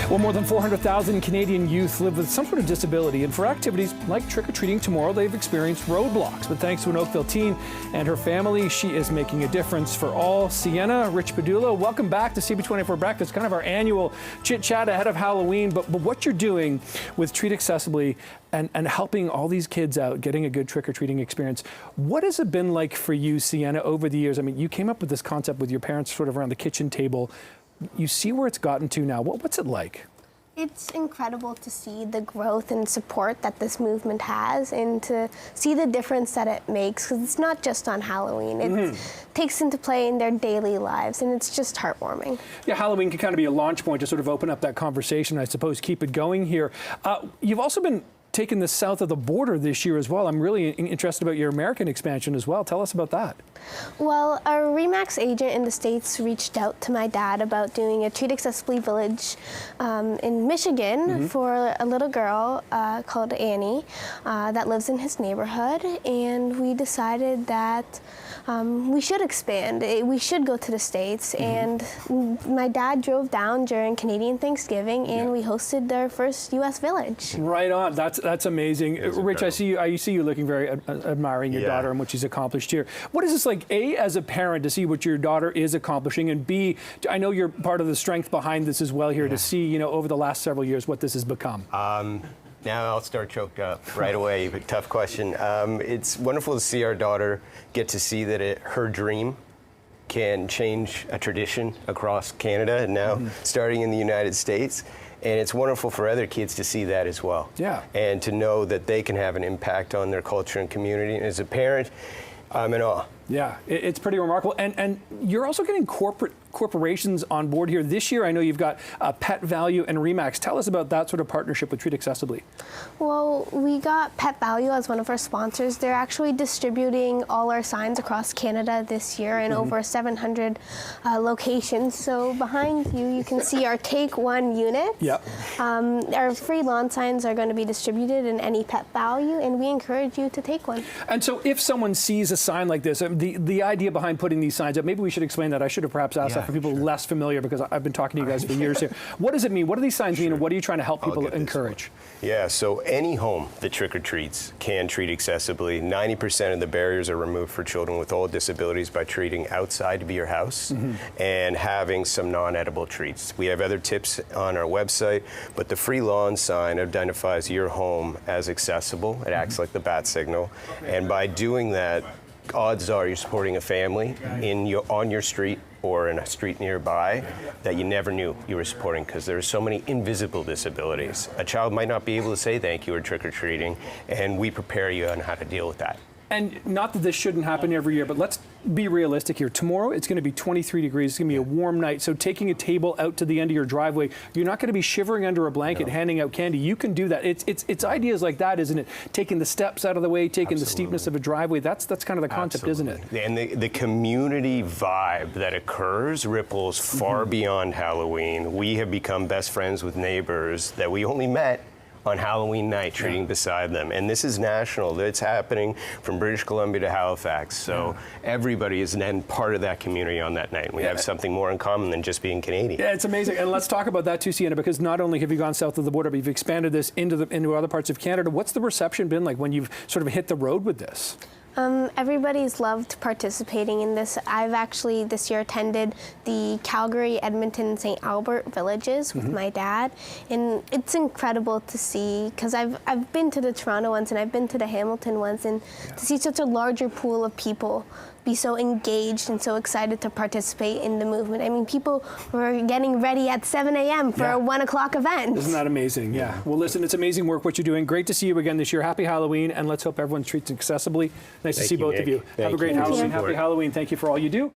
Well, more than 400,000 Canadian youth live with some sort of disability, and for activities like trick-or-treating tomorrow, they've experienced roadblocks. But thanks to an Oakville teen and her family, she is making a difference for all. Sienna, Rich Padula, welcome back to CP24 Breakfast, kind of our annual chit-chat ahead of Halloween. But what you're doing with Treat Accessibly and helping all these kids out, getting a good trick-or-treating experience, what has it been like for you, Sienna, over the years? I mean, you came up with this concept with your parents sort of around the kitchen table. You see where it's gotten to now. What's it like? It's incredible to see the growth and support that this movement has, and to see the difference that it makes, because it's not just on Halloween. It takes into play in their daily lives, and it's just heartwarming. Yeah, Halloween can kind of be a launch point to sort of open up that conversation, I suppose, keep it going here. You've also been taking this south of the border this year as well. I'm really interested about your American expansion as well. Tell us about that. Well, a RE/MAX agent in the States reached out to my dad about doing a Treat Accessibly village in Michigan for a little girl called Annie that lives in his neighborhood, and we decided that we should expand. We should go to the States, and my dad drove down during Canadian Thanksgiving, and we hosted their first U.S. village. Right on. That's amazing. Rich, I see you looking very admiring your daughter and what she's accomplished here. What is this like, A, as a parent, to see what your daughter is accomplishing, and B, I know you're part of the strength behind this as well here, to see, you know, over the last several years what this has become? Now I'll start choked up right away. But tough question. It's wonderful to see our daughter get to see that her dream can change a tradition across Canada and now starting in the United States. And it's wonderful for other kids to see that as well. Yeah. And to know that they can have an impact on their culture and community. And as a parent, I'm in awe. Yeah, it's pretty remarkable. And you're also getting corporations on board here. This year, I know you've got Pet Valu and RE/MAX. Tell us about that sort of partnership with Treat Accessibly. Well, we got Pet Valu as one of our sponsors. They're actually distributing all our signs across Canada this year in over 700 locations. So behind you, you can see our Take One units. Yep. Our free lawn signs are going to be distributed in any Pet Valu, and we encourage you to take one. And so if someone sees a sign like this, the idea behind putting these signs up, maybe we should explain that. I should have perhaps asked that for people less familiar, because I've been talking to you guys for years here. What does it mean? What do these signs mean, and what are you trying to help people encourage? Yeah, so any home that trick-or-treats can treat accessibly. 90% of the barriers are removed for children with all disabilities by treating outside of your house and having some non-edible treats. We have other tips on our website, but the free lawn sign identifies your home as accessible. It acts like the bat signal, and by doing that, odds are you're supporting a family on your street or in a street nearby that you never knew you were supporting, because there are so many invisible disabilities. A child might not be able to say thank you or trick-or-treating, and we prepare you on how to deal with that. And not that this shouldn't happen every year, but let's be realistic here. Tomorrow, it's going to be 23 degrees. It's going to be a warm night. So taking a table out to the end of your driveway, you're not going to be shivering under a blanket handing out candy. You can do that. It's ideas like that, isn't it? Taking the steps out of the way, taking the steepness of a driveway. That's kind of the concept, isn't it? And the community vibe that occurs ripples far beyond Halloween. We have become best friends with neighbors that we only met on Halloween night, treating beside them. And this is national. It's happening from British Columbia to Halifax. So everybody is then part of that community on that night. We have something more in common than just being Canadian. Yeah, it's amazing. And let's talk about that too, Sienna, because not only have you gone south of the border, but you've expanded this into other parts of Canada. What's the reception been like when you've sort of hit the road with this? Everybody's loved participating in this. I've actually this year attended the Calgary, Edmonton, and St. Albert villages with my dad, and it's incredible to see, because I've been to the Toronto ones and I've been to the Hamilton ones, and to see such a larger pool of people be so engaged and so excited to participate in the movement. I mean, people were getting ready at 7 a.m. for a 1 o'clock event. Isn't that amazing? Yeah. Well, listen, it's amazing work what you're doing. Great to see you again this year. Happy Halloween, and let's hope everyone treats accessibly. Nice to see both of you. Have a great Halloween. Happy Halloween. Thank you for all you do.